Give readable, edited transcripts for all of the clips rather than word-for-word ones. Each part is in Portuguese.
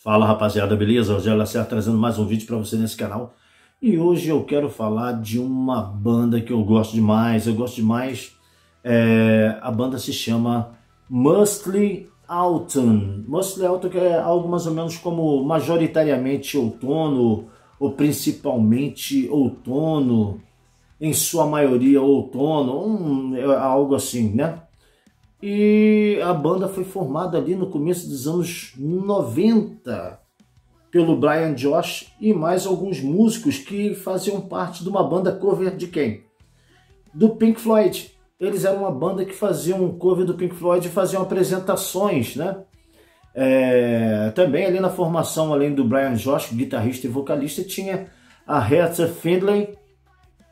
Fala rapaziada, beleza? Rogério Lacerda trazendo mais um vídeo para você nesse canal. E hoje eu quero falar de uma banda que eu gosto demais. A banda se chama Muscly Autumn. Muscly Autumn, que é algo mais ou menos como majoritariamente outono, ou principalmente outono, em sua maioria outono, algo assim, né? E a banda foi formada ali no começo dos anos 90 pelo Brian Josh e mais alguns músicos que faziam parte de uma banda cover de quem? Do Pink Floyd. Eles eram uma banda que faziam um cover do Pink Floyd e faziam apresentações, né? Também ali na formação, além do Brian Josh, guitarrista e vocalista, tinha a Aretha Franklin,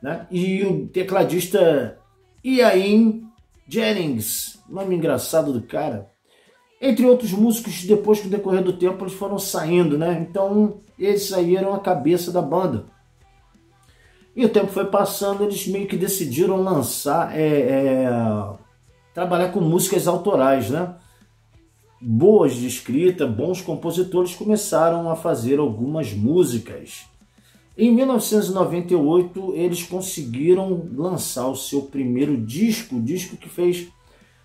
né? E o tecladista Ian Jennings, nome engraçado do cara, entre outros músicos. Depois, com o decorrer do tempo, eles foram saindo, né? Então, eles saíram a cabeça da banda. E o tempo foi passando, eles meio que decidiram lançar, trabalhar com músicas autorais, né? Boas de escrita, bons compositores começaram a fazer algumas músicas. Em 1998, eles conseguiram lançar o seu primeiro disco, o disco que fez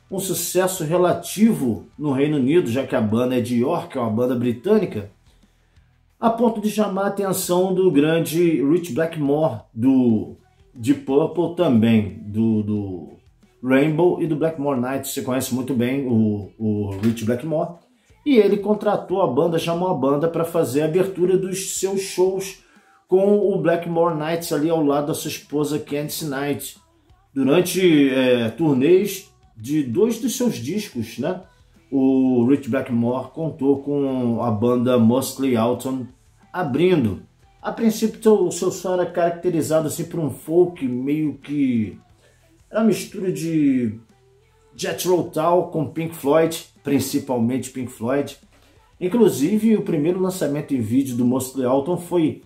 um sucesso relativo no Reino Unido, já que a banda é de York, é uma banda britânica, a ponto de chamar a atenção do grande Rich Blackmore, do Deep Purple, também do Rainbow e do Blackmore Nights. Você conhece muito bem o Rich Blackmore. E ele contratou a banda, chamou a banda para fazer a abertura dos seus shows com o Blackmore Nights ali ao lado da sua esposa Candice Night, durante turnês de dois dos seus discos, né? O Rich Blackmore contou com a banda Muscly Autumn abrindo. A princípio o seu som era caracterizado assim por um folk meio que era uma mistura de Jethro Tull com Pink Floyd, principalmente Pink Floyd. Inclusive o primeiro lançamento em vídeo do Muscly Autumn foi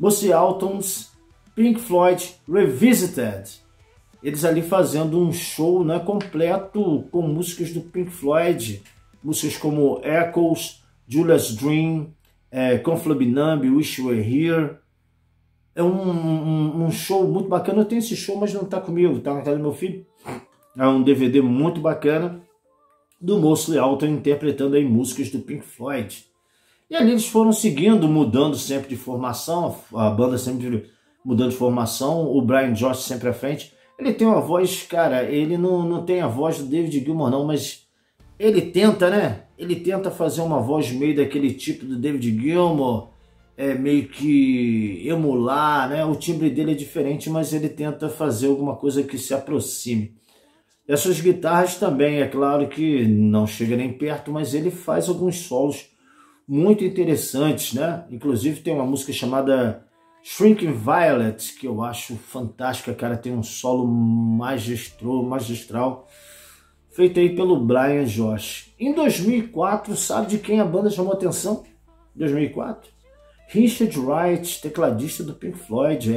Muscly Autumn's Pink Floyd Revisited. Eles ali fazendo um show, né, completo com músicas do Pink Floyd, músicas como Echoes, Julia's Dream, Comfortably Numb, Wish You Were Here. É um show muito bacana. Eu tenho esse show, mas não está comigo, está na casa do meu filho. É um DVD muito bacana do Muscly Autumn interpretando aí músicas do Pink Floyd. E ali eles foram seguindo, mudando sempre de formação, a banda sempre mudando de formação, o Brian Josh sempre à frente. Ele tem uma voz, cara, ele não tem a voz do David Gilmour não, mas ele tenta, né? Ele tenta fazer uma voz meio daquele tipo do David Gilmour, meio que emular, né? O timbre dele é diferente, mas ele tenta fazer alguma coisa que se aproxime. E as suas guitarras também, é claro que não chega nem perto, mas ele faz alguns solos muito interessantes, né? Inclusive tem uma música chamada Shrinking Violet, que eu acho fantástica, cara. Tem um solo magistral, feito aí pelo Brian Josh. Em 2004, sabe de quem a banda chamou a atenção? 2004? Richard Wright, tecladista do Pink Floyd,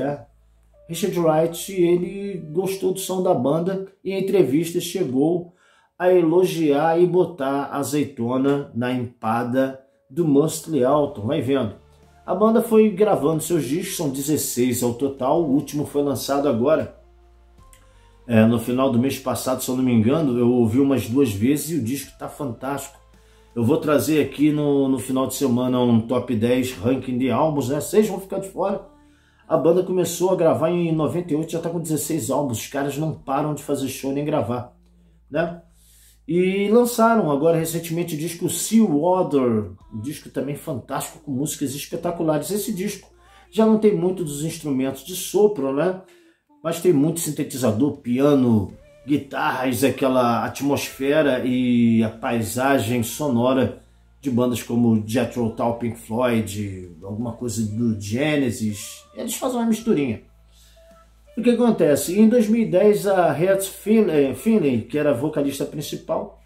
Richard Wright, ele gostou do som da banda e em entrevistas chegou a elogiar e botar azeitona na empada do Muscly Autumn. Vai vendo. A banda foi gravando seus discos, são 16 ao total. O último foi lançado agora, no final do mês passado, se eu não me engano. Eu ouvi umas 2 vezes e o disco está fantástico. Eu vou trazer aqui no final de semana um top 10 ranking de álbuns, né? 6 vão ficar de fora. A banda começou a gravar em 98, já está com 16 álbuns. Os caras não param de fazer show nem gravar, né? E lançaram agora recentemente o disco Sea Water, um disco também fantástico com músicas espetaculares. Esse disco já não tem muito dos instrumentos de sopro, né? Mas tem muito sintetizador, piano, guitarras, aquela atmosfera e a paisagem sonora de bandas como Jethro Tull, Pink Floyd, alguma coisa do Genesis. Eles fazem uma misturinha. O que acontece? Em 2010, a Aretha Franklin, que era a vocalista principal,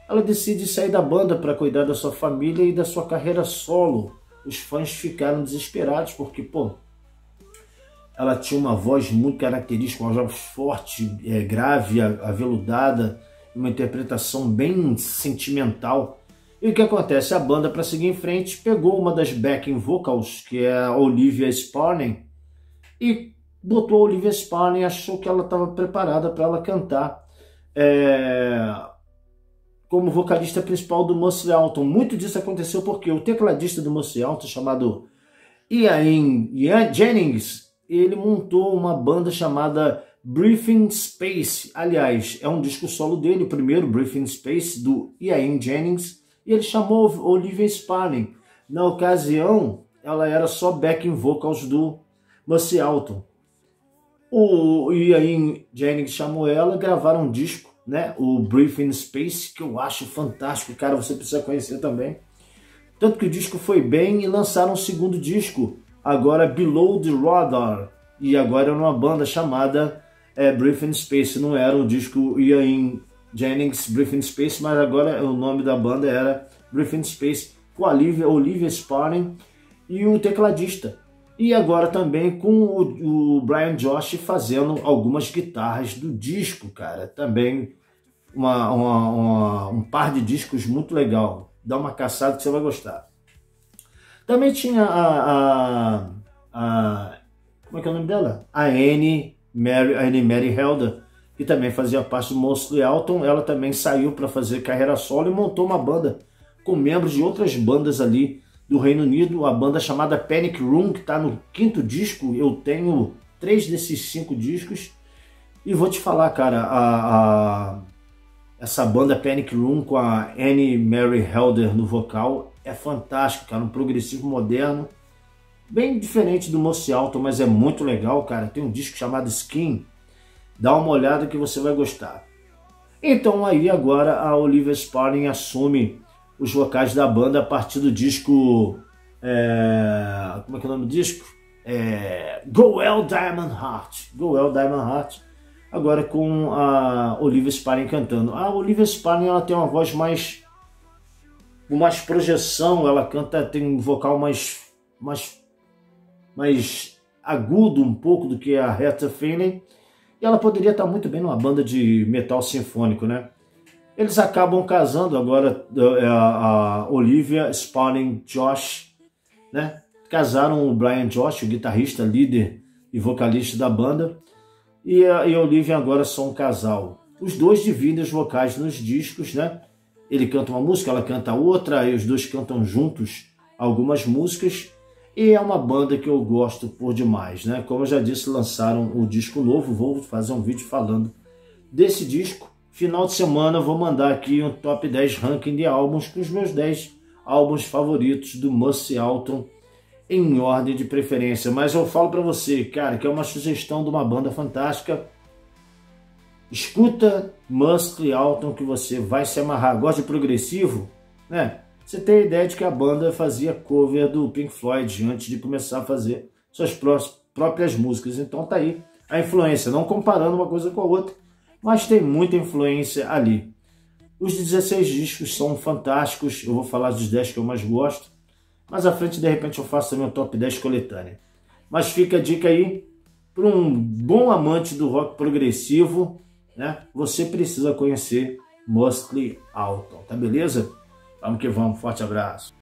ela decide sair da banda para cuidar da sua família e da sua carreira solo. Os fãs ficaram desesperados porque, pô, ela tinha uma voz muito característica, uma voz forte, grave, aveludada, uma interpretação bem sentimental. E o que acontece? A banda, para seguir em frente, pegou uma das backing vocals, que é a Olivia Sparling, e botou a Olivia Sparling, achou que ela estava preparada para ela cantar como vocalista principal do Muscle Alton. Muito disso aconteceu porque o tecladista do Muscle Alton, chamado Ian Jennings, ele montou uma banda chamada Breathing Space. Aliás, é um disco solo dele, o primeiro, Breathing Space, do Ian Jennings, e ele chamou Olivia Sparling. Na ocasião, ela era só backing vocals do Muscle Alton. O Ian Jennings chamou ela, gravaram um disco, né? O Breathing Space, que eu acho fantástico, cara, você precisa conhecer também. Tanto que o disco foi bem e lançaram um segundo disco, agora Below the Radar, e agora é uma banda chamada Breathing Space. Não era o disco Ian Jennings Breathing Space, mas agora o nome da banda era Breathing Space, com a Olivia Sparling e o tecladista. E agora também com o Brian Josh fazendo algumas guitarras do disco, cara. Também um par de discos muito legal. Dá uma caçada que você vai gostar. Também tinha como é que é o nome dela? A Annie Mary Helder, que também fazia parte do Muscle Alton. Ela também saiu para fazer carreira solo e montou uma banda com membros de outras bandas ali do Reino Unido, a banda chamada Panic Room, que está no 5º disco. Eu tenho 3 desses 5 discos. E vou te falar, cara, essa banda Panic Room com a Annie Mary Helder no vocal é fantástico, cara, um progressivo moderno, bem diferente do Muscle Alton, mas é muito legal, cara. Tem um disco chamado Skin, dá uma olhada que você vai gostar. Então aí agora a Olivia Sparling assume os vocais da banda a partir do disco, como é que é o nome do disco? Goel Diamond Heart. Goel Diamond Heart, agora com a Olivia Sparling cantando. A Olivia Sparling, ela tem uma voz com mais projeção, ela canta, tem um vocal mais agudo um pouco do que a Retta Feeney, e ela poderia estar muito bem numa banda de metal sinfônico, né? Eles acabam casando agora, a Olivia Sparling Josh, né? Casaram o Brian Josh, o guitarrista, líder e vocalista da banda, e a Olivia agora são um casal. Os dois dividem os vocais nos discos, né? Ele canta uma música, ela canta outra, e os dois cantam juntos algumas músicas, e é uma banda que eu gosto por demais, né? Como eu já disse, lançaram o disco novo, vou fazer um vídeo falando desse disco. Final de semana eu vou mandar aqui um top 10 ranking de álbuns com os meus 10 álbuns favoritos do Muscle Alton em ordem de preferência. Mas eu falo para você, cara, que é uma sugestão de uma banda fantástica. Escuta Muscle Alton que você vai se amarrar. Gosta de progressivo? Né? Você tem a ideia de que a banda fazia cover do Pink Floyd antes de começar a fazer suas próprias músicas. Então tá aí a influência, não comparando uma coisa com a outra, mas tem muita influência ali. Os 16 discos são fantásticos, eu vou falar dos 10 que eu mais gosto, mas à frente de repente eu faço também um top 10 coletânea. Mas fica a dica aí, para um bom amante do rock progressivo, né? Você precisa conhecer Muscle Alton, tá beleza? Vamos que vamos, forte abraço.